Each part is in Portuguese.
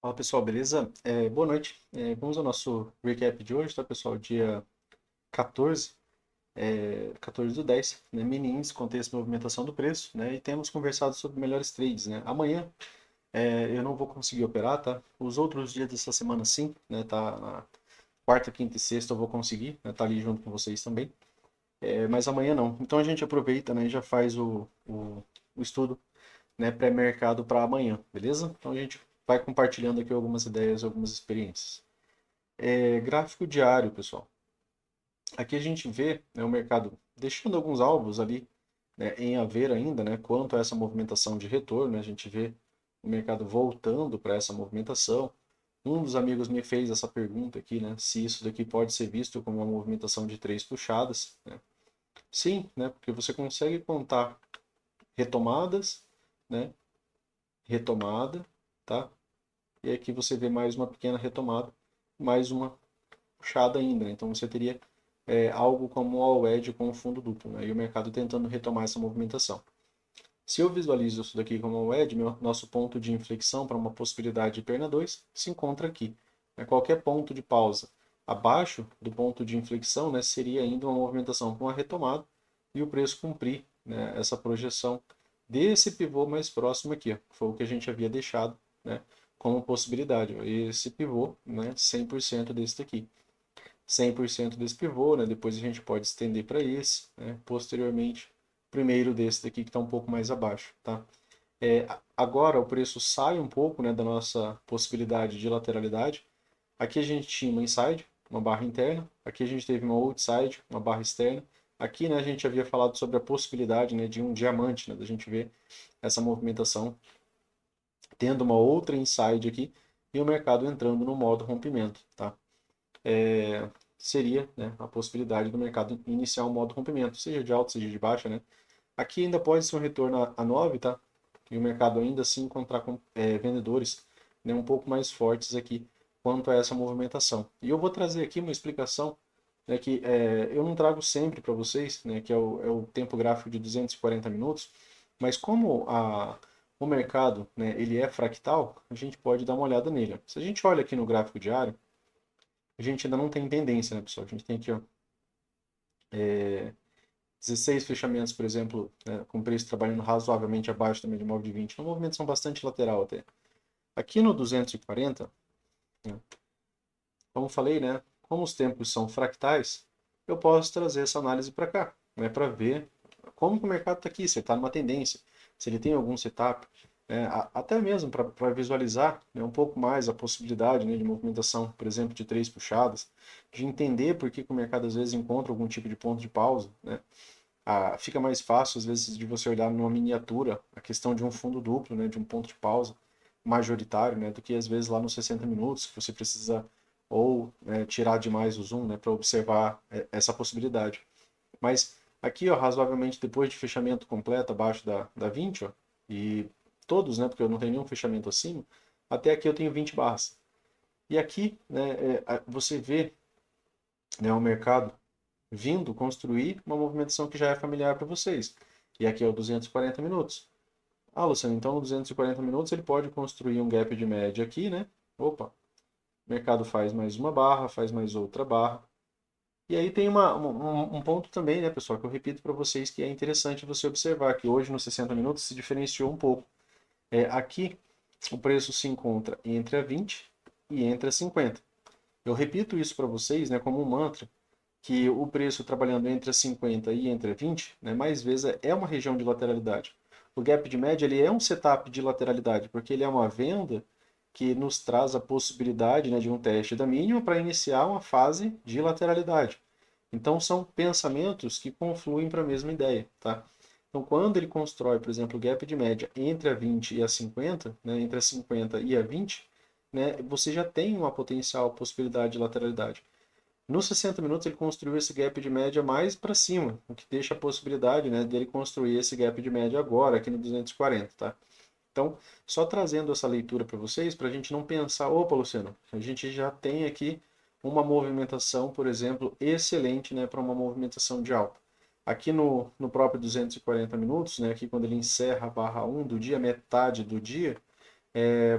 Fala pessoal, beleza? Boa noite. Vamos ao nosso recap de hoje, tá pessoal? Dia 14, 14 do 10, né? Mini índice, contexto e movimentação do preço, né? E temos conversado sobre melhores trades, né? Amanhã eu não vou conseguir operar, tá? Os outros dias dessa semana sim, né? Tá na quarta, quinta e sexta eu vou conseguir, né? Tá ali junto com vocês também. Mas amanhã não. Então a gente aproveita, né? E já faz o estudo, né, pré-mercado para amanhã, beleza? Então a gente vai compartilhando aqui algumas ideias, algumas experiências. Gráfico diário, pessoal. Aqui a gente vê, né, o mercado deixando alguns alvos ali, né, em haver ainda, né, quanto a essa movimentação de retorno, né, a gente vê o mercado voltando para essa movimentação. Um dos amigos me fez essa pergunta aqui, né, se isso daqui pode ser visto como uma movimentação de três puxadas, né? Sim, né, porque você consegue contar retomadas, né, retomada, tá? E aqui você vê mais uma pequena retomada, mais uma puxada ainda, né? Então você teria algo como o all-edge com o fundo duplo, né? E o mercado tentando retomar essa movimentação. Se eu visualizo isso daqui como all-edge, nosso ponto de inflexão para uma possibilidade de perna 2 se encontra aqui. Né? Qualquer ponto de pausa abaixo do ponto de inflexão, né, seria ainda uma movimentação com uma retomada e o preço cumprir, né, essa projeção desse pivô mais próximo aqui, ó, que foi o que a gente havia deixado, né, como possibilidade. Ó, esse pivô, né, 100% desse daqui. 100% desse pivô, né? Depois a gente pode estender para esse, né? Posteriormente, primeiro desse daqui que está um pouco mais abaixo, tá? Agora o preço sai um pouco, né, da nossa possibilidade de lateralidade. Aqui a gente tinha uma inside, uma barra interna. Aqui a gente teve uma outside, uma barra externa. Aqui, né, a gente havia falado sobre a possibilidade, né, de um diamante, né, da gente ver essa movimentação tendo uma outra inside aqui e o mercado entrando no modo rompimento, tá? Seria, né, a possibilidade do mercado iniciar um modo rompimento, seja de alta, seja de baixa, né? Aqui ainda pode ser um retorno a 9, tá? E o mercado ainda assim encontrar vendedores, né, um pouco mais fortes aqui quanto a essa movimentação. E eu vou trazer aqui uma explicação, né, que eu não trago sempre para vocês, né, que é o tempo gráfico de 240 minutos, mas como o mercado, né, ele é fractal, a gente pode dar uma olhada nele. Se a gente olha aqui no gráfico diário, a gente ainda não tem tendência, né, pessoal? A gente tem aqui, ó, 16 fechamentos, por exemplo, né, com preço trabalhando razoavelmente abaixo também de móvel de 20, uma movimentação bastante lateral até. Aqui no 240, né, como falei, né, como os tempos são fractais, eu posso trazer essa análise para cá, né, para ver como que o mercado está aqui, se ele está numa tendência, se ele tem algum setup, né, até mesmo para visualizar, né, um pouco mais a possibilidade, né, de movimentação, por exemplo, de três puxadas, de entender por que, que o mercado às vezes encontra algum tipo de ponto de pausa, né? Fica mais fácil, às vezes, de você olhar numa miniatura a questão de um fundo duplo, né, de um ponto de pausa majoritário, né, do que às vezes lá nos 60 minutos, que você precisa ou tirar demais o zoom, né, para observar essa possibilidade. Mas aqui, ó, razoavelmente depois de fechamento completo abaixo da 20, ó, e todos, né, porque eu não tenho nenhum fechamento acima, até aqui eu tenho 20 barras. E aqui, né, você vê, né, o mercado vindo construir uma movimentação que já é familiar para vocês. E aqui é o 240 minutos. Ah, Luciano, então no 240 minutos ele pode construir um gap de média aqui, né? Opa, o mercado faz mais uma barra, faz mais outra barra. E aí tem um ponto também, né, pessoal, que eu repito para vocês que é interessante você observar que hoje nos 60 minutos se diferenciou um pouco. Aqui o preço se encontra entre a 20 e entre a 50. Eu repito isso para vocês, né, como um mantra, que o preço trabalhando entre a 50 e entre a 20, né, mais vezes é uma região de lateralidade. O gap de média ele é um setup de lateralidade, porque ele é uma venda que nos traz a possibilidade, né, de um teste da mínima para iniciar uma fase de lateralidade. Então são pensamentos que confluem para a mesma ideia, tá? Então quando ele constrói, por exemplo, o gap de média entre a 20 e a 50, né, entre a 50 e a 20, né, você já tem uma potencial possibilidade de lateralidade. Nos 60 minutos ele construiu esse gap de média mais para cima, o que deixa a possibilidade, né, dele construir esse gap de média agora, aqui no 240, tá? Então, só trazendo essa leitura para vocês, para a gente não pensar, opa, Luciano, a gente já tem aqui uma movimentação, por exemplo, excelente, né, para uma movimentação de alta. Aqui no próprio 240 minutos, né, aqui quando ele encerra a barra 1 do dia, metade do dia,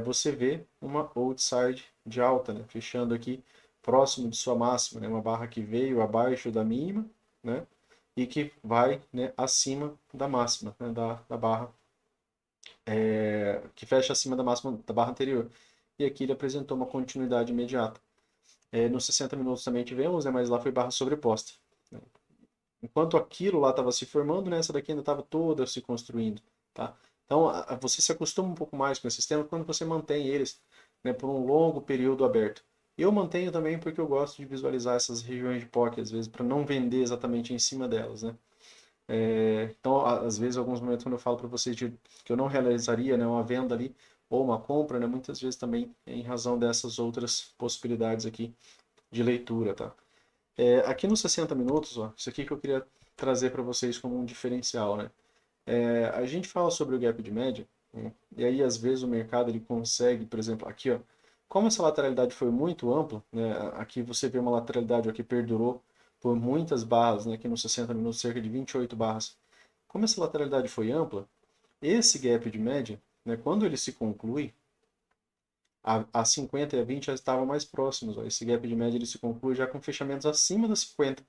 você vê uma outside de alta, né? Fechando aqui próximo de sua máxima, né? Uma barra que veio abaixo da mínima, né? E que vai, né, acima da máxima, né? Da barra, que fecha acima da máxima da barra anterior. E aqui ele apresentou uma continuidade imediata. Nos 60 minutos também tivemos, né? Mas lá foi barra sobreposta, né? Enquanto aquilo lá estava se formando, né, essa daqui ainda estava toda se construindo, tá? Então, você se acostuma um pouco mais com esse sistema quando você mantém eles, né, por um longo período aberto. Eu mantenho também porque eu gosto de visualizar essas regiões de POC, às vezes, para não vender exatamente em cima delas, né? Então, às vezes, alguns momentos quando eu falo para vocês que eu não realizaria, né, uma venda ali ou uma compra, né, muitas vezes também em razão dessas outras possibilidades aqui de leitura, tá? Aqui nos 60 minutos, ó, isso aqui que eu queria trazer para vocês como um diferencial, né? A gente fala sobre o gap de média, né? E aí às vezes o mercado ele consegue, por exemplo, aqui, ó, como essa lateralidade foi muito ampla, né? Aqui você vê uma lateralidade ó, que perdurou por muitas barras, né? Aqui nos 60 minutos, cerca de 28 barras. Como essa lateralidade foi ampla, esse gap de média, né? Quando ele se conclui, a 50 e a 20 já estavam mais próximos. Ó. Esse gap de média ele se conclui já com fechamentos acima das 50.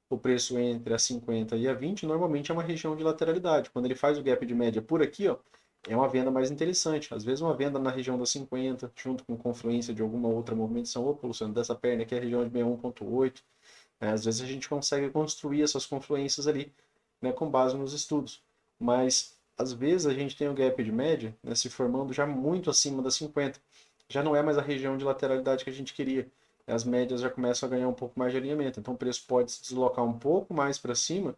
O preço entre a 50 e a 20 normalmente é uma região de lateralidade. Quando ele faz o gap de média por aqui, ó, é uma venda mais interessante. Às vezes uma venda na região das 50, junto com confluência de alguma outra movimentação, ou pulsando dessa perna aqui, é a região de 61,8. Às vezes a gente consegue construir essas confluências ali, né, com base nos estudos. Mas às vezes a gente tem o gap de média, né, se formando já muito acima das 50. Já não é mais a região de lateralidade que a gente queria. As médias já começam a ganhar um pouco mais de alinhamento. Então o preço pode se deslocar um pouco mais para cima,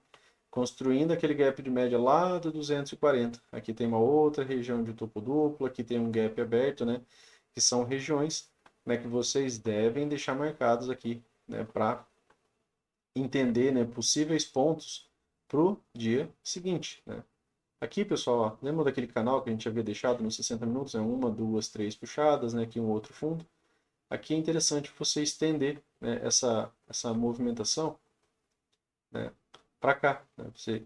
construindo aquele gap de média lá do 240. Aqui tem uma outra região de topo duplo, aqui tem um gap aberto, né? Que são regiões, né, que vocês devem deixar marcados aqui, né, para entender, né, possíveis pontos para o dia seguinte, né? Aqui, pessoal, ó, lembra daquele canal que a gente havia deixado nos 60 minutos? Uma, duas, três puxadas, né? Aqui um outro fundo. Aqui é interessante você estender, né, essa movimentação, né, para cá, né? Você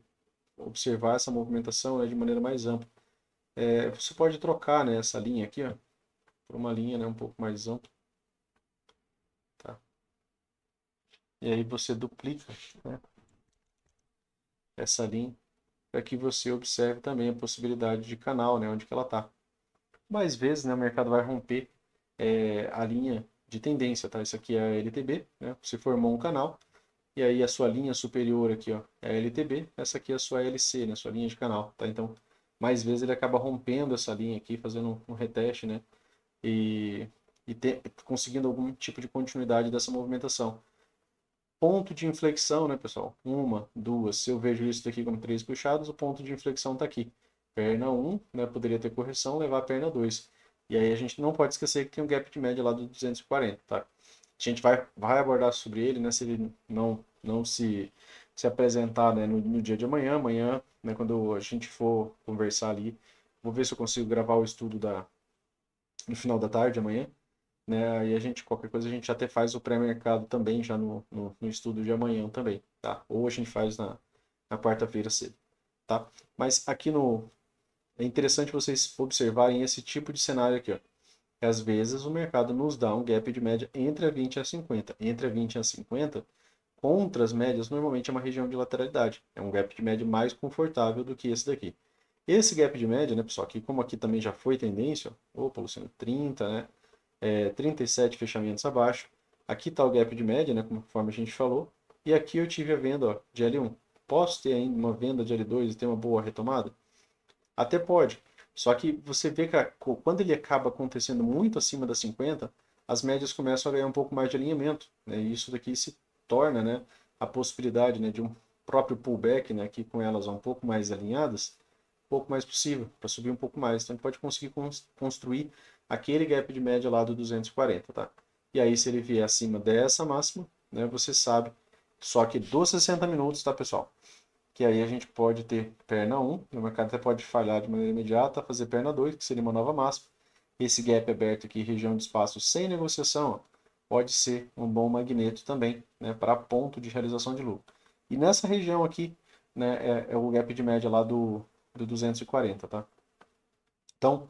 observar essa movimentação, né, de maneira mais ampla. Você pode trocar, né, essa linha aqui, ó, por uma linha, né, um pouco mais ampla, tá? E aí você duplica, né, essa linha para que você observe também a possibilidade de canal, né, onde que ela está. Mais vezes, né, o mercado vai romper a linha de tendência, tá? Isso aqui é a LTB, né? Você formou um canal e aí a sua linha superior aqui, ó, é a LTB, essa aqui é a sua LC, né? Sua linha de canal, tá? Então, mais vezes ele acaba rompendo essa linha aqui, fazendo um reteste, né? E, conseguindo algum tipo de continuidade dessa movimentação. Ponto de inflexão, né, pessoal? Uma, duas. Se eu vejo isso daqui como três puxadas, o ponto de inflexão está aqui. Perna 1, né, poderia ter correção, levar a perna 2. E aí a gente não pode esquecer que tem um gap de média lá do 240, tá? A gente vai abordar sobre ele, né, se ele não se apresentar, né, no dia de amanhã, né, quando a gente for conversar ali. Vou ver se eu consigo gravar o estudo no final da tarde amanhã, né? Aí qualquer coisa, a gente até faz o pré-mercado também, já no estudo de amanhã também, tá? Ou a gente faz na quarta-feira cedo, tá? Mas aqui é interessante vocês observarem esse tipo de cenário aqui, ó. Que às vezes o mercado nos dá um gap de média entre a 20 e a 50. Entre a 20 e a 50, contra as médias, normalmente é uma região de lateralidade. É um gap de média mais confortável do que esse daqui. Esse gap de média, né, pessoal, aqui como aqui também já foi tendência, ó, opa, Luciano, 30, né? 37 fechamentos abaixo. Aqui está o gap de média, né, conforme a gente falou. E aqui eu tive a venda ó, de L1. Posso ter ainda uma venda de L2 e ter uma boa retomada? Até pode. Só que você vê que quando ele acaba acontecendo muito acima das 50, as médias começam a ganhar um pouco mais de alinhamento, né? E isso daqui se torna, né, a possibilidade, né, de um próprio pullback, né, aqui com elas um pouco mais alinhadas, um pouco mais possível, para subir um pouco mais. Então, ele pode conseguir construir aquele gap de média lá do 240, tá? E aí, se ele vier acima dessa máxima, né, você sabe, só que dos 60 minutos, tá, pessoal? Que aí a gente pode ter perna 1, o mercado até pode falhar de maneira imediata, fazer perna 2, que seria uma nova máxima. Esse gap aberto aqui, região de espaço sem negociação, ó, pode ser um bom magneto também, né, para ponto de realização de lucro. E nessa região aqui, né, é o gap de média lá do 240, tá? Então,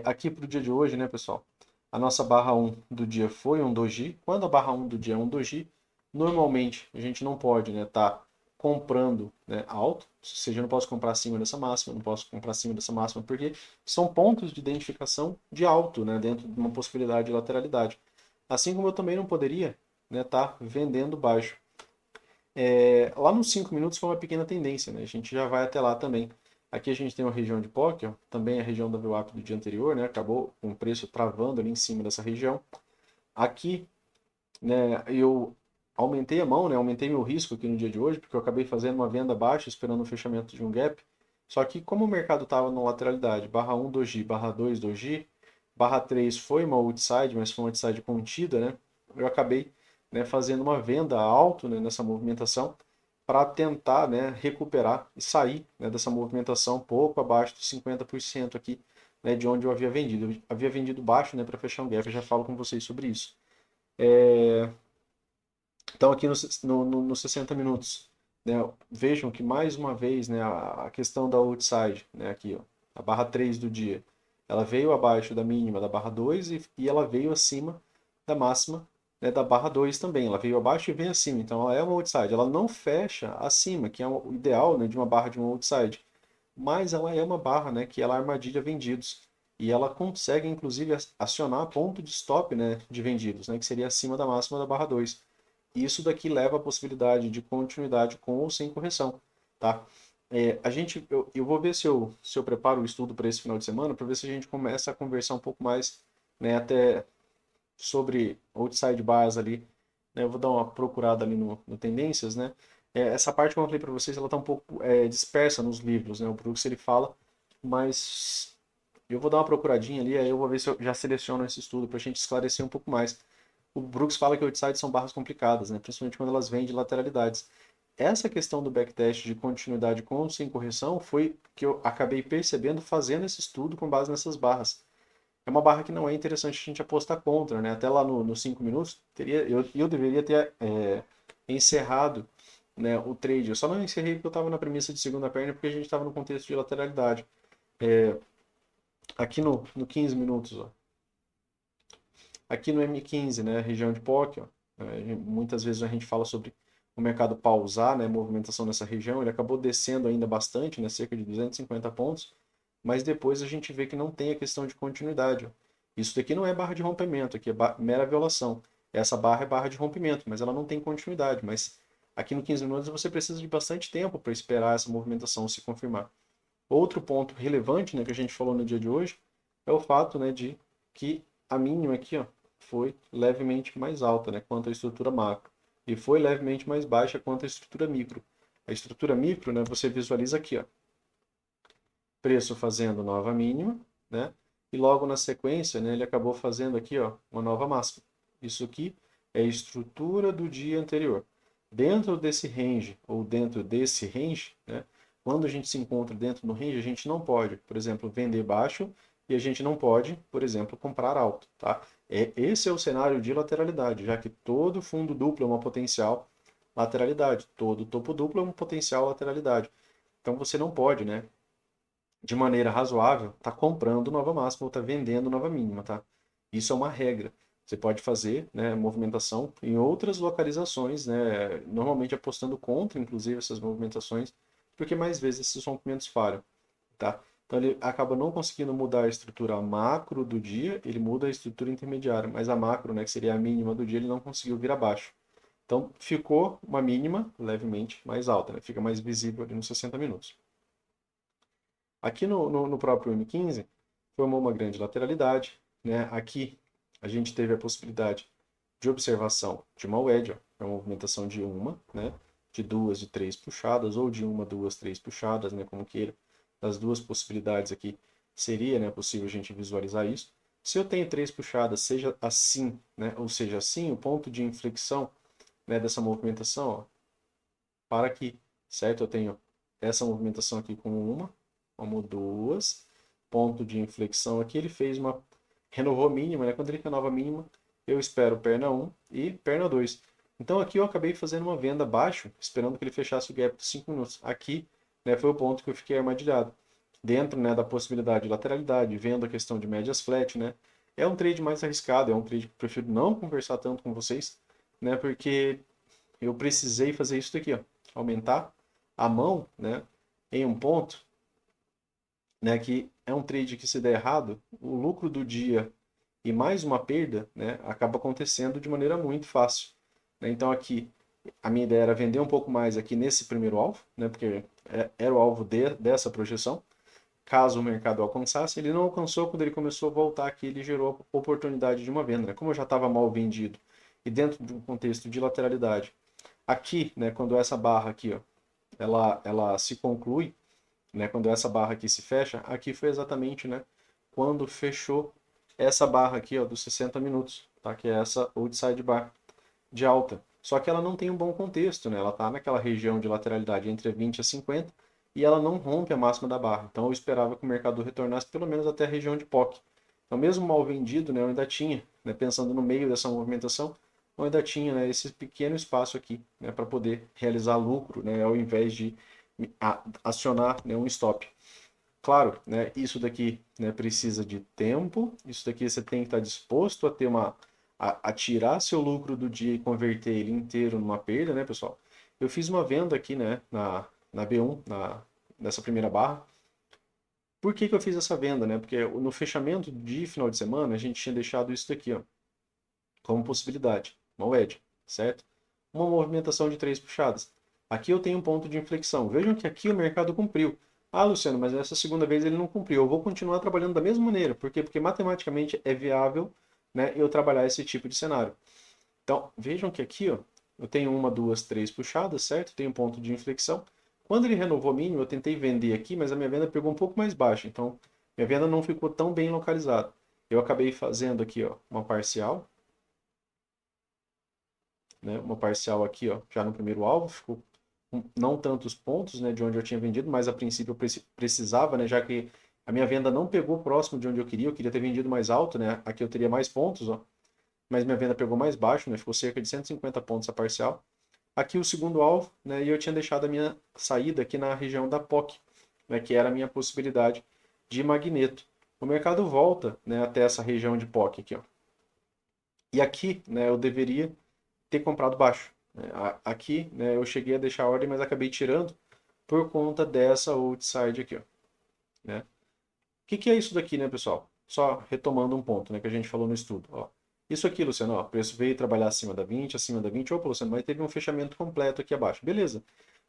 Aqui para o dia de hoje, né, pessoal? A nossa barra 1 do dia foi um doji. Quando a barra 1 do dia é um doji, normalmente a gente não pode, né, tá comprando, né, alto, ou seja, eu não posso comprar acima dessa máxima, não posso comprar acima dessa máxima, porque são pontos de identificação de alto, né, dentro de uma possibilidade de lateralidade. Assim como eu também não poderia, né, tá vendendo baixo. Lá nos 5 minutos foi uma pequena tendência, né? A gente já vai até lá também. Aqui a gente tem uma região de POC, ó, também a região da VWAP do dia anterior, né? Acabou com o preço travando ali em cima dessa região. Aqui, né, eu aumentei a mão, né? Aumentei meu risco aqui no dia de hoje, porque eu acabei fazendo uma venda baixa, esperando o fechamento de um gap. Só que como o mercado estava na lateralidade, barra 1 doji, barra 2 doji, barra 3 foi uma outside, mas foi uma outside contida, né? Eu acabei, né, fazendo uma venda alto, né, nessa movimentação para tentar, né, recuperar e sair, né, dessa movimentação pouco abaixo dos 50% aqui, né, de onde eu havia vendido. Eu havia vendido baixo, né, para fechar um gap, eu já falo com vocês sobre isso. Então, aqui nos 60 minutos, né, vejam que mais uma vez, né, a questão da outside, né, aqui, ó, a barra 3 do dia, ela veio abaixo da mínima da barra 2 e ela veio acima da máxima, né, da barra 2 também. Ela veio abaixo e veio acima. Então, ela é uma outside. Ela não fecha acima, que é o ideal, né, de uma barra de uma outside. Mas ela é uma barra, né, que ela armadilha vendidos. E ela consegue, inclusive, acionar ponto de stop, né, de vendidos, né, que seria acima da máxima da barra 2. Isso daqui leva à possibilidade de continuidade com ou sem correção, tá? Eu vou ver se eu preparo o estudo para esse final de semana, para ver se a gente começa a conversar um pouco mais, né, até sobre outside bars ali, né? Eu vou dar uma procurada ali no Tendências, né? Essa parte que eu falei para vocês, ela está um pouco dispersa nos livros, né? O Brooks ele fala, mas eu vou dar uma procuradinha ali, aí eu vou ver se eu já seleciono esse estudo para a gente esclarecer um pouco mais. O Brooks fala que outside são barras complicadas, né? Principalmente quando elas vêm de lateralidades. Essa questão do backtest de continuidade com ou sem correção foi que eu acabei percebendo fazendo esse estudo com base nessas barras. É uma barra que não é interessante a gente apostar contra, né? Até lá nos 5 minutos, eu deveria ter encerrado, né, o trade. Eu só não encerrei porque eu estava na premissa de segunda perna, porque a gente estava no contexto de lateralidade. Aqui no 15 minutos, ó. Aqui no M15, né, região de POC, ó, muitas vezes a gente fala sobre o mercado pausar, né, movimentação nessa região, ele acabou descendo ainda bastante, né, cerca de 250 pontos, mas depois a gente vê que não tem a questão de continuidade. Ó. Isso daqui não é barra de rompimento, aqui é mera violação. Essa barra é barra de rompimento, mas ela não tem continuidade. Mas aqui no 15 minutos você precisa de bastante tempo para esperar essa movimentação se confirmar. Outro ponto relevante, né, que a gente falou no dia de hoje é o fato, né, de que a mínima aqui, ó, foi levemente mais alta, né, quanto à estrutura macro e foi levemente mais baixa quanto à estrutura micro. A estrutura micro, né, você visualiza aqui, ó, preço fazendo nova mínima, né, e logo na sequência, né, ele acabou fazendo aqui, ó, uma nova máxima. Isso aqui é a estrutura do dia anterior. Dentro desse range ou dentro desse range, né, quando a gente se encontra dentro do range, a gente não pode, por exemplo, vender baixo e a gente não pode, por exemplo, comprar alto, tá? Esse é o cenário de lateralidade, já que todo fundo duplo é uma potencial lateralidade, todo topo duplo é uma potencial lateralidade. Então você não pode, né, de maneira razoável, tá comprando nova máxima ou tá vendendo nova mínima, tá? Isso é uma regra. Você pode fazer, né, movimentação em outras localizações, né, normalmente apostando contra, inclusive, essas movimentações, porque mais vezes esses rompimentos falham, tá? Então ele acaba não conseguindo mudar a estrutura macro do dia, ele muda a estrutura intermediária, mas a macro, né, que seria a mínima do dia, ele não conseguiu vir abaixo. Então ficou uma mínima levemente mais alta, né? Fica mais visível ali nos 60 minutos. Aqui no próprio M15, formou uma grande lateralidade, né? Aqui a gente teve a possibilidade de observação de uma wedge, ó, é uma movimentação de uma, né? De duas, de três puxadas, ou de uma, duas, três puxadas, né? Como queira. Das duas possibilidades aqui, seria, né, possível a gente visualizar isso. Se eu tenho três puxadas, seja assim, né? Ou seja assim, o ponto de inflexão, né, dessa movimentação, ó, para aqui, certo? Eu tenho essa movimentação aqui como duas, ponto de inflexão aqui, ele fez uma, renovou a mínima, né? Quando ele renova a mínima, eu espero perna 1 e perna 2. Então aqui eu acabei fazendo uma venda abaixo, esperando que ele fechasse o gap de 5 minutos. Aqui, né, foi o ponto que eu fiquei armadilhado. dentro, né, da possibilidade de lateralidade, vendo a questão de médias flat, né? É um trade mais arriscado, é um trade que eu prefiro não conversar tanto com vocês, né? Porque eu precisei fazer isso daqui, ó, aumentar a mão, né, em um ponto, né, que é um trade que se der errado, o lucro do dia e mais uma perda, né, acaba acontecendo de maneira muito fácil, né? Então aqui a minha ideia era vender um pouco mais aqui nesse primeiro alvo, né, porque era o alvo dessa projeção. Caso o mercado alcançasse, ele não alcançou. Quando ele começou a voltar aqui, ele gerou a oportunidade de uma venda, né? Como eu já estava mal vendido e dentro de um contexto de lateralidade, aqui, né, quando essa barra aqui, ó, ela se conclui, né, quando essa barra aqui se fecha, aqui foi exatamente, né, quando fechou essa barra aqui, ó, dos 60 minutos, tá? Que é essa outside bar de alta. Só que ela não tem um bom contexto, né? Ela está naquela região de lateralidade entre 20 a 50 e ela não rompe a máxima da barra. Então eu esperava que o mercado retornasse pelo menos até a região de POC. Então mesmo mal vendido, né, eu ainda tinha, né, pensando no meio dessa movimentação, eu ainda tinha, né, esse pequeno espaço aqui, né, para poder realizar lucro, né, ao invés de acionar, né, um stop. Claro, né, isso daqui, né, precisa de tempo, isso daqui você tem que estar disposto a ter a tirar seu lucro do dia e converter ele inteiro numa perda, né, pessoal? Eu fiz uma venda aqui, né, na B1, nessa primeira barra. Por que que eu fiz essa venda, né? Porque no fechamento de final de semana, a gente tinha deixado isso daqui, ó, como possibilidade, uma wedge, certo? Uma movimentação de 3 puxadas. Aqui eu tenho um ponto de inflexão. Vejam que aqui o mercado cumpriu. Ah, Luciano, mas essa segunda vez ele não cumpriu. Eu vou continuar trabalhando da mesma maneira. Por quê? Porque matematicamente é viável, né, eu trabalhar esse tipo de cenário. Então, vejam que aqui, ó, eu tenho uma, duas, 3 puxadas, certo? Tenho um ponto de inflexão. Quando ele renovou mínimo, eu tentei vender aqui, mas a minha venda pegou um pouco mais baixa. Então, minha venda não ficou tão bem localizada. Eu acabei fazendo aqui, ó, uma parcial, né? Uma parcial aqui, ó, já no primeiro alvo, ficou não tantos pontos, né, de onde eu tinha vendido, mas a princípio eu precisava, né, já que a minha venda não pegou próximo de onde eu queria ter vendido mais alto, né? Aqui eu teria mais pontos, ó, mas minha venda pegou mais baixo, né? Ficou cerca de 150 pontos a parcial. Aqui o segundo alvo, né, e eu tinha deixado a minha saída aqui na região da POC, né, que era a minha possibilidade de magneto. O mercado volta, né, até essa região de POC aqui, ó. E aqui, né, eu deveria ter comprado baixo, né? Aqui, né, eu cheguei a deixar a ordem, mas acabei tirando por conta dessa outside aqui, ó, né? O que que é isso daqui, né, pessoal? Só retomando um ponto, né, que a gente falou no estudo, ó. Isso aqui, Luciano, ó, o preço veio trabalhar acima da 20. Opa, Luciano, mas teve um fechamento completo aqui abaixo. Beleza.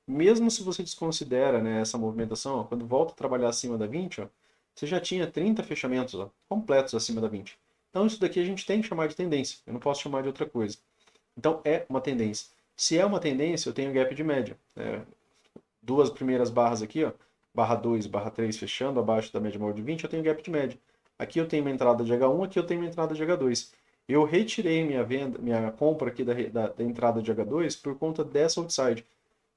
Mesmo se você desconsidera, né, essa movimentação, ó, quando volta a trabalhar acima da 20, ó, você já tinha 30 fechamentos, ó, completos acima da 20. Então isso daqui a gente tem que chamar de tendência. Eu não posso chamar de outra coisa. Então é uma tendência. Se é uma tendência, eu tenho gap de média, né? Duas primeiras barras aqui, ó, barra 2, barra 3 fechando abaixo da média móvel de 20, eu tenho gap de média. Aqui eu tenho uma entrada de H1, aqui eu tenho uma entrada de H2. Eu retirei minha venda, minha compra aqui da entrada de H2 por conta dessa outside.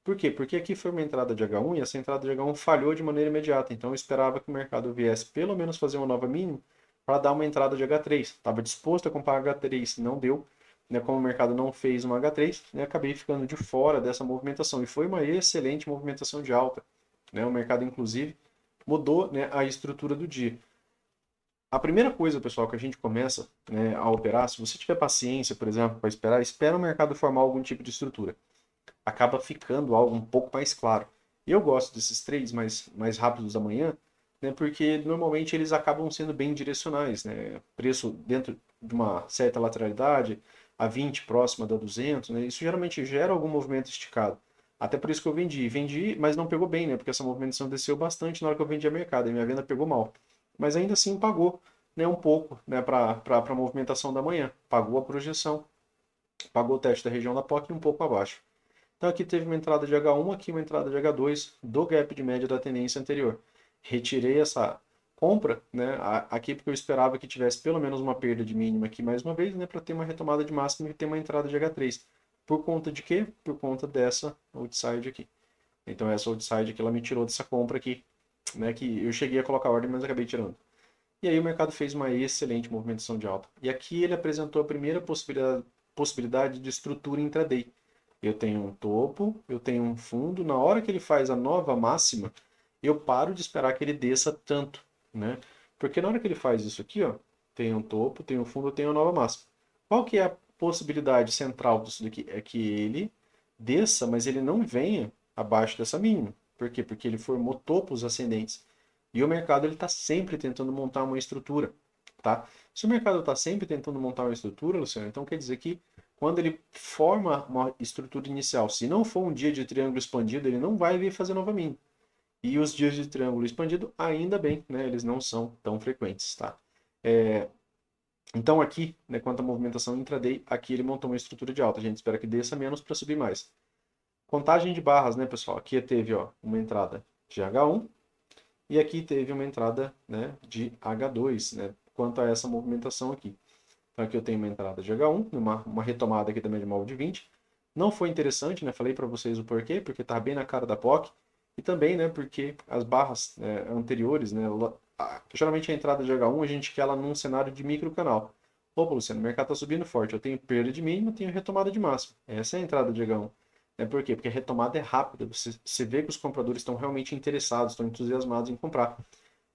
Por quê? Porque aqui foi uma entrada de H1 e essa entrada de H1 falhou de maneira imediata. Então eu esperava que o mercado viesse pelo menos fazer uma nova mínima para dar uma entrada de H3. Estava disposto a comprar H3, não deu. Né, como o mercado não fez uma H3, né, acabei ficando de fora dessa movimentação. E foi uma excelente movimentação de alta. Né, o mercado, inclusive, mudou, né, a estrutura do dia. A primeira coisa, pessoal, que a gente começa, né, a operar, se você tiver paciência, por exemplo, para esperar, espera o mercado formar algum tipo de estrutura. Acaba ficando algo um pouco mais claro. Eu gosto desses trades mais rápidos da manhã, né, porque normalmente eles acabam sendo bem direcionais, né? Preço dentro de uma certa lateralidade, a 20 próxima da 200, né? Isso geralmente gera algum movimento esticado. Até por isso que eu vendi. Vendi, mas não pegou bem, né? Porque essa movimentação desceu bastante na hora que eu vendi a mercado, e minha venda pegou mal. Mas ainda assim pagou, né, um pouco, né, para a movimentação da manhã. Pagou a projeção, pagou o teste da região da POC e um pouco abaixo. Então aqui teve uma entrada de H1, aqui uma entrada de H2 do gap de média da tendência anterior. Retirei essa compra, né, aqui porque eu esperava que tivesse pelo menos uma perda de mínima aqui mais uma vez, né, para ter uma retomada de máxima e ter uma entrada de H3. Por conta de quê? Por conta dessa outside aqui. Então essa outside aqui ela me tirou dessa compra aqui, né, que eu cheguei a colocar ordem, mas acabei tirando. E aí o mercado fez uma excelente movimentação de alta. E aqui ele apresentou a primeira possibilidade de estrutura intraday. Eu tenho um topo, eu tenho um fundo. Na hora que ele faz a nova máxima, eu paro de esperar que ele desça tanto, né? Porque na hora que ele faz isso aqui, ó, tem um topo, tem um fundo, tem uma nova máxima. Qual que é a possibilidade central disso daqui? É que ele desça, mas ele não venha abaixo dessa mínima. Por quê? Porque ele formou topos ascendentes. E o mercado ele está sempre tentando montar uma estrutura, tá? Se o mercado está sempre tentando montar uma estrutura, Luciano, então quer dizer que quando ele forma uma estrutura inicial, se não for um dia de triângulo expandido, ele não vai vir fazer nova mínima. E os dias de triângulo expandido, ainda bem, né? Eles não são tão frequentes, tá? Então aqui, né, quanto à movimentação intraday, aqui ele montou uma estrutura de alta. A gente espera que desça menos para subir mais. Contagem de barras, né, pessoal? Aqui teve, ó, uma entrada de H1 e aqui teve uma entrada, né, de H2, né? Quanto a essa movimentação aqui. Então aqui eu tenho uma entrada de H1, uma retomada aqui também de móvel de 20. Não foi interessante, né? Falei para vocês o porquê, porque tá bem na cara da POC. E também, né, porque as barras anteriores, né, geralmente a entrada de H1 a gente quer ela num cenário de microcanal. Opa, Luciano, o mercado está subindo forte, eu tenho perda de mínimo, tenho retomada de máximo. Essa é a entrada de H1. Por quê? Porque a retomada é rápida, você vê que os compradores estão realmente interessados, estão entusiasmados em comprar.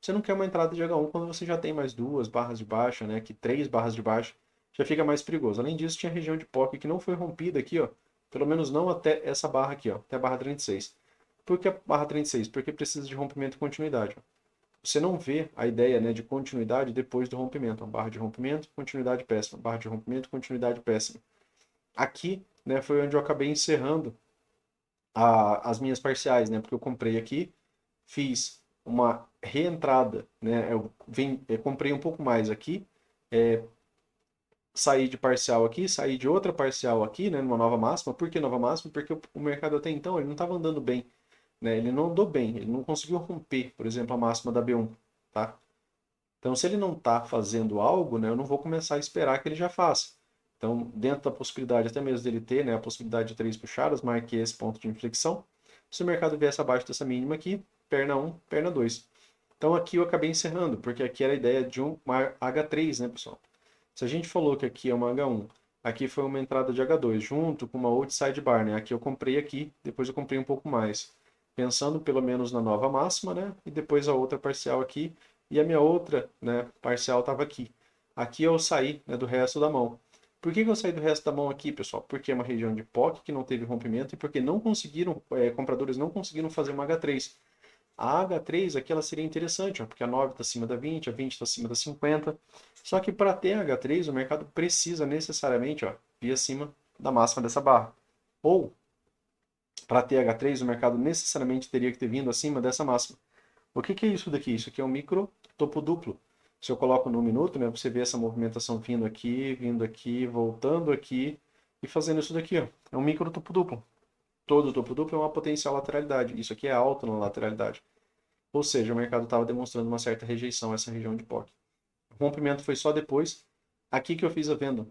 Você não quer uma entrada de H1 quando você já tem mais duas barras de baixa, né, que três barras de baixa, já fica mais perigoso. Além disso, tinha região de POC que não foi rompida aqui, ó, pelo menos não até essa barra aqui, ó, até a barra 36. Por que a barra 36? Porque precisa de rompimento e continuidade. Você não vê a ideia, né, de continuidade depois do rompimento. Uma barra de rompimento, continuidade péssima. Barra de rompimento, continuidade péssima. Aqui, né, foi onde eu acabei encerrando as minhas parciais, né, porque eu comprei aqui, fiz uma reentrada, né, eu comprei um pouco mais aqui, saí de parcial aqui, saí de outra parcial aqui, né, numa nova máxima. Por que nova máxima? Porque o mercado até então ele não estava andando bem, né? Ele não andou bem, ele não conseguiu romper, por exemplo, a máxima da B1, tá? Então, se ele não está fazendo algo, né, eu não vou começar a esperar que ele já faça. Então, dentro da possibilidade até mesmo dele ter, né, a possibilidade de três puxadas, marquei esse ponto de inflexão. Se o mercado viesse abaixo dessa mínima aqui, perna 1, perna 2. Então, aqui eu acabei encerrando, porque aqui era a ideia de uma H3, né, pessoal? Se a gente falou que aqui é uma H1, aqui foi uma entrada de H2, junto com uma outside bar, né? Aqui eu comprei aqui, depois eu comprei um pouco mais. Pensando pelo menos na nova máxima, né? E depois a outra parcial aqui. E a minha outra, né, parcial estava aqui. Aqui eu saí, né, do resto da mão. Por que eu saí do resto da mão aqui, pessoal? Porque é uma região de POC que não teve rompimento e porque não conseguiram, compradores não conseguiram fazer uma H3. A H3 aqui ela seria interessante, ó, porque a 9 está acima da 20, a 20 está acima da 50. Só que para ter H3, o mercado precisa necessariamente, ó, ir acima da máxima dessa barra. Ou, para ter H3, o mercado necessariamente teria que ter vindo acima dessa máxima. O que é isso daqui? Isso aqui é um micro topo duplo. Se eu coloco no minuto, né, você vê essa movimentação vindo aqui, voltando aqui e fazendo isso daqui. Ó. É um micro topo duplo. Todo topo duplo é uma potencial lateralidade. Isso aqui é alto na lateralidade. Ou seja, o mercado estava demonstrando uma certa rejeição a essa região de POC. O rompimento foi só depois. Aqui que eu fiz a venda.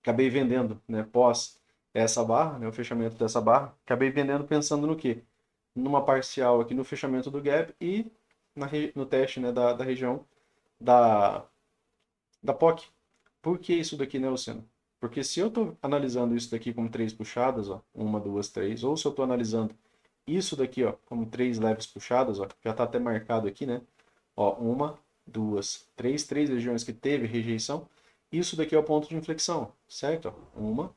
Acabei vendendo, né, pós essa barra, né, o fechamento dessa barra. Acabei vendendo pensando no quê? Numa parcial aqui no fechamento do gap e no teste, né, da região da, da POC. Por que isso daqui, né, Luciano? Porque se eu estou analisando isso daqui como três puxadas, ó, uma, duas, três, ou se eu estou analisando isso daqui, ó, como três leves puxadas, ó, já está até marcado aqui, né? Ó, uma, duas, três regiões que teve rejeição. Isso daqui é o ponto de inflexão, certo? Ó, uma,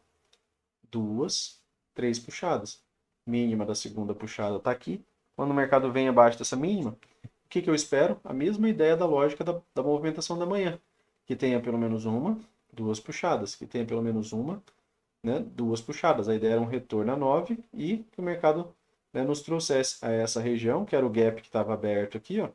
duas, três puxadas. Mínima da segunda puxada está aqui. Quando o mercado vem abaixo dessa mínima, o que eu espero? A mesma ideia da lógica da movimentação da manhã. Que tenha pelo menos uma, duas puxadas. Que tenha pelo menos uma, né, duas puxadas. A ideia era um retorno a 9 e que o mercado, né, nos trouxesse a essa região, que era o gap que estava aberto aqui, ó,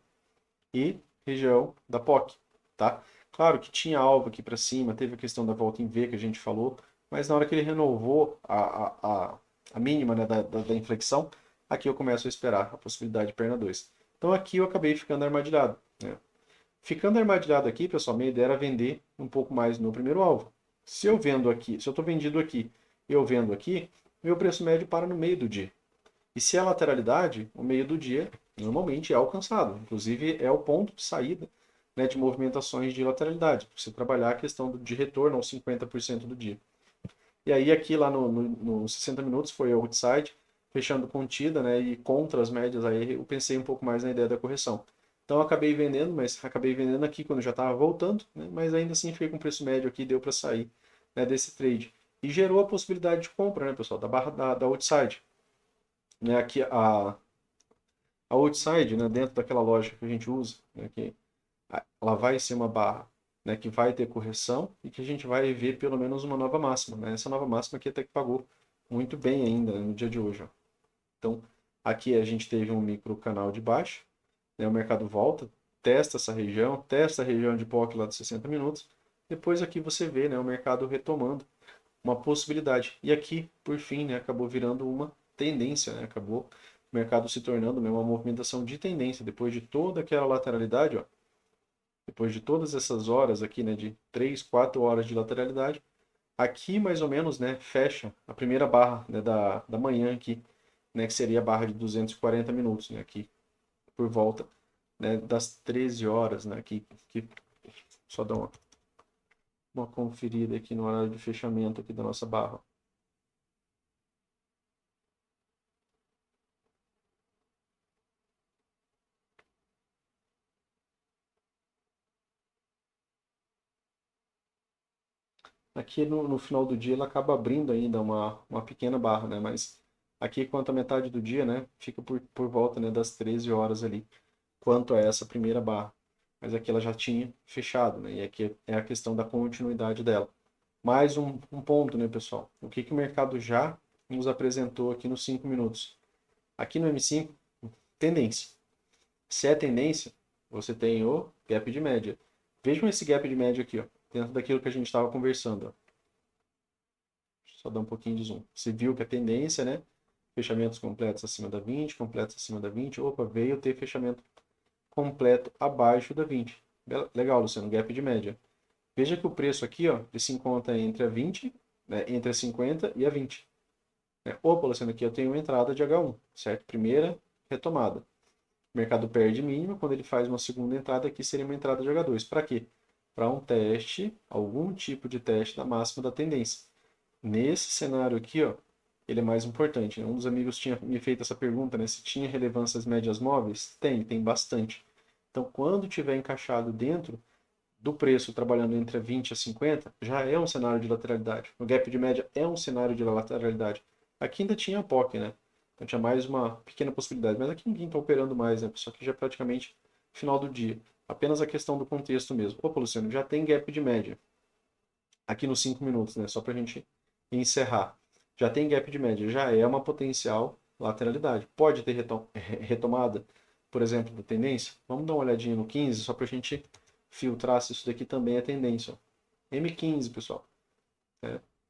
e região da POC, tá? Claro que tinha alvo aqui para cima, teve a questão da volta em V que a gente falou, mas na hora que ele renovou a mínima, né, da inflexão, aqui eu começo a esperar a possibilidade de perna 2. Então aqui eu acabei ficando armadilhado, né? Ficando armadilhado aqui, pessoal, minha ideia era vender um pouco mais no primeiro alvo. Se eu vendo aqui, se eu estou vendido aqui, eu vendo aqui, meu preço médio para no meio do dia. E se é lateralidade, o meio do dia normalmente é alcançado. Inclusive é o ponto de saída, né, de movimentações de lateralidade. Você trabalhar a questão de retorno aos 50% do dia. E aí aqui lá no 60 minutos foi outside. fechando contida, né, e contra as médias, aí eu pensei um pouco mais na ideia da correção. Então eu acabei vendendo, mas acabei vendendo aqui quando já estava voltando, né, mas ainda assim fiquei com preço médio aqui, deu para sair, né, desse trade. E gerou a possibilidade de compra, né, pessoal, da barra da outside. Né, aqui a outside, né, dentro daquela lógica que a gente usa, né, que ela vai ser uma barra, né, que vai ter correção e que a gente vai ver pelo menos uma nova máxima, né? Essa nova máxima aqui até que pagou muito bem ainda, né, no dia de hoje, ó. Então, aqui a gente teve um micro canal de baixa, né, o mercado volta, testa a região de POC lá de 60 minutos, depois aqui você vê, né, o mercado retomando uma possibilidade. E aqui, por fim, né, acabou virando uma tendência, né? Acabou o mercado se tornando, né, uma movimentação de tendência, depois de toda aquela lateralidade, ó, depois de todas essas horas aqui, né, de 3, 4 horas de lateralidade, aqui mais ou menos, né, fecha a primeira barra, né, da manhã aqui, né, que seria a barra de 240 minutos, né, aqui por volta, né, das 13 horas, né, que só dá uma conferida aqui no horário de fechamento aqui da nossa barra. Aqui no final do dia ela acaba abrindo ainda uma pequena barra, né, mas aqui quanto à metade do dia, né, fica por volta, né, das 13 horas ali, quanto a essa primeira barra. Mas aqui ela já tinha fechado, né? E aqui é a questão da continuidade dela. Mais um ponto, né, pessoal? O que, que o mercado já nos apresentou aqui nos 5 minutos? Aqui no M5, tendência. Se é tendência, você tem o gap de média. Vejam esse gap de média aqui, ó, dentro daquilo que a gente estava conversando. Ó. Só dar um pouquinho de zoom. Você viu que a tendência, né? Fechamentos completos acima da 20, completos acima da 20. Opa, veio ter fechamento completo abaixo da 20. Legal, Luciano, gap de média. Veja que o preço aqui, ó, ele se encontra entre a 20, né, entre a 50 e a 20. Opa, Luciano, aqui eu tenho uma entrada de H1, certo? Primeira retomada. O mercado perde mínimo, quando ele faz uma segunda entrada, aqui seria uma entrada de H2. Para quê? Para um teste, algum tipo de teste da máxima da tendência. Nesse cenário aqui, ó, ele é mais importante. Né? Um dos amigos tinha me feito essa pergunta, né? Se tinha relevância as médias móveis? Tem bastante. Então, quando tiver encaixado dentro do preço trabalhando entre 20 a 50, já é um cenário de lateralidade. O gap de média é um cenário de lateralidade. Aqui ainda tinha a POC, né? Então tinha mais uma pequena possibilidade. Mas aqui ninguém está operando mais, né? Só que já é praticamente final do dia. Apenas a questão do contexto mesmo. Opa, Luciano, já tem gap de média. Aqui nos 5 minutos, né? Só para a gente encerrar. Já tem gap de média. Já é uma potencial lateralidade. Pode ter retomada, por exemplo, da tendência? Vamos dar uma olhadinha no 15, só para a gente filtrar se isso daqui também é tendência. M15, pessoal,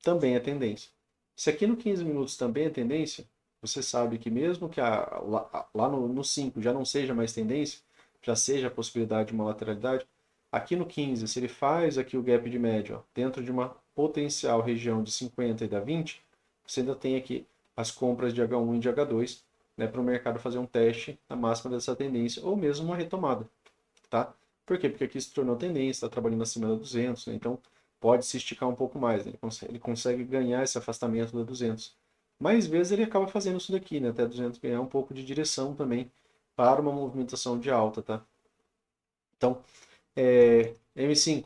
também é tendência. Se aqui no 15 minutos também é tendência, você sabe que mesmo que lá no 5 já não seja mais tendência, já seja a possibilidade de uma lateralidade, aqui no 15, se ele faz aqui o gap de média, ó, dentro de uma potencial região de 50 e da 20, você ainda tem aqui as compras de H1 e de H2, né, para o mercado fazer um teste na máxima dessa tendência, ou mesmo uma retomada, tá? Por quê? Porque aqui se tornou tendência, está trabalhando acima da 200, né? Então pode se esticar um pouco mais, né? Ele consegue ganhar esse afastamento da 200. Mais vezes ele acaba fazendo isso daqui, né? Até 200 ganhar um pouco de direção também para uma movimentação de alta, tá? Então, M5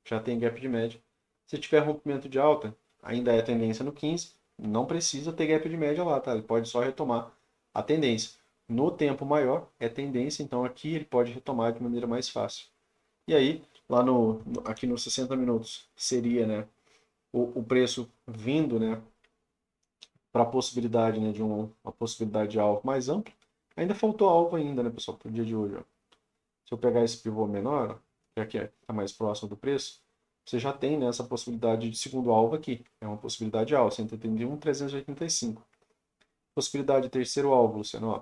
já tem gap de média. Se tiver rompimento de alta, ainda é tendência no 15, não precisa ter gap de média lá, tá? Ele pode só retomar a tendência. No tempo maior é tendência, então aqui ele pode retomar de maneira mais fácil. E aí, lá aqui nos 60 minutos, seria, né, o preço vindo, né, para a possibilidade, né, de uma possibilidade de alvo mais ampla. Ainda faltou alvo ainda, né, pessoal, para o dia de hoje. Ó. Se eu pegar esse pivô menor, ó, já que está mais próximo do preço, você já tem, né, essa possibilidade de segundo alvo aqui. É uma possibilidade alta, 181,385. Possibilidade de terceiro alvo, Luciano. Ó.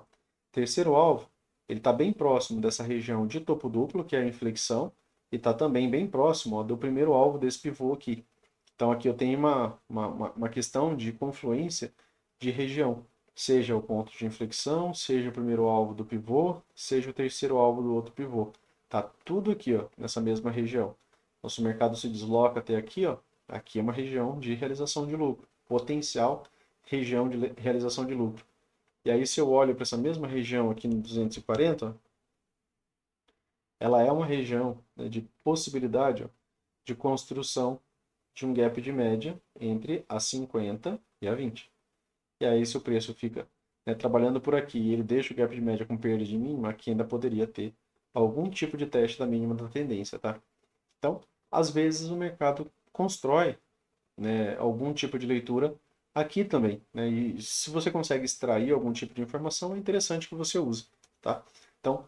Terceiro alvo, ele está bem próximo dessa região de topo duplo, que é a inflexão, e está também bem próximo, ó, do primeiro alvo desse pivô aqui. Então aqui eu tenho uma questão de confluência de região, seja o ponto de inflexão, seja o primeiro alvo do pivô, seja o terceiro alvo do outro pivô. Tá tudo aqui, ó, nessa mesma região. Nosso mercado se desloca até aqui, ó. Aqui é uma região de realização de lucro, potencial região de realização de lucro. E aí, se eu olho para essa mesma região aqui no 240, ó, ela é uma região, né, de possibilidade, ó, de construção de um gap de média entre a 50 e a 20. E aí, se o preço fica, né, trabalhando por aqui e ele deixa o gap de média com perda de mínima, aqui ainda poderia ter algum tipo de teste da mínima da tendência, tá? Então, às vezes o mercado constrói, né, algum tipo de leitura aqui também, né? E se você consegue extrair algum tipo de informação, é interessante que você use, tá? Então,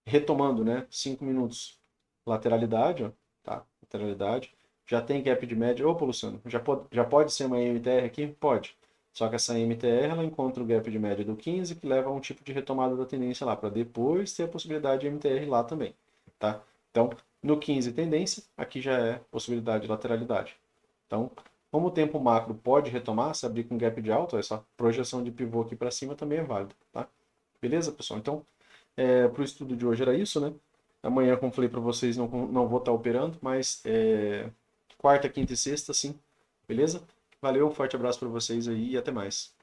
retomando, né, 5 minutos, lateralidade, ó, tá? Lateralidade, já tem gap de média. Ô, Luciano, já pode ser uma MTR aqui? Pode. Só que essa MTR, ela encontra o gap de média do 15, que leva a um tipo de retomada da tendência lá, para depois ter a possibilidade de MTR lá também, tá? Então, no 15 tendência, aqui já é possibilidade de lateralidade. Então, como o tempo macro pode retomar, se abrir com gap de alta, essa projeção de pivô aqui para cima também é válida, tá? Beleza, pessoal? Então, para o estudo de hoje era isso, né? Amanhã, como falei para vocês, não vou estar operando, mas quarta, quinta e sexta, sim. Beleza? Valeu, um forte abraço para vocês aí e até mais.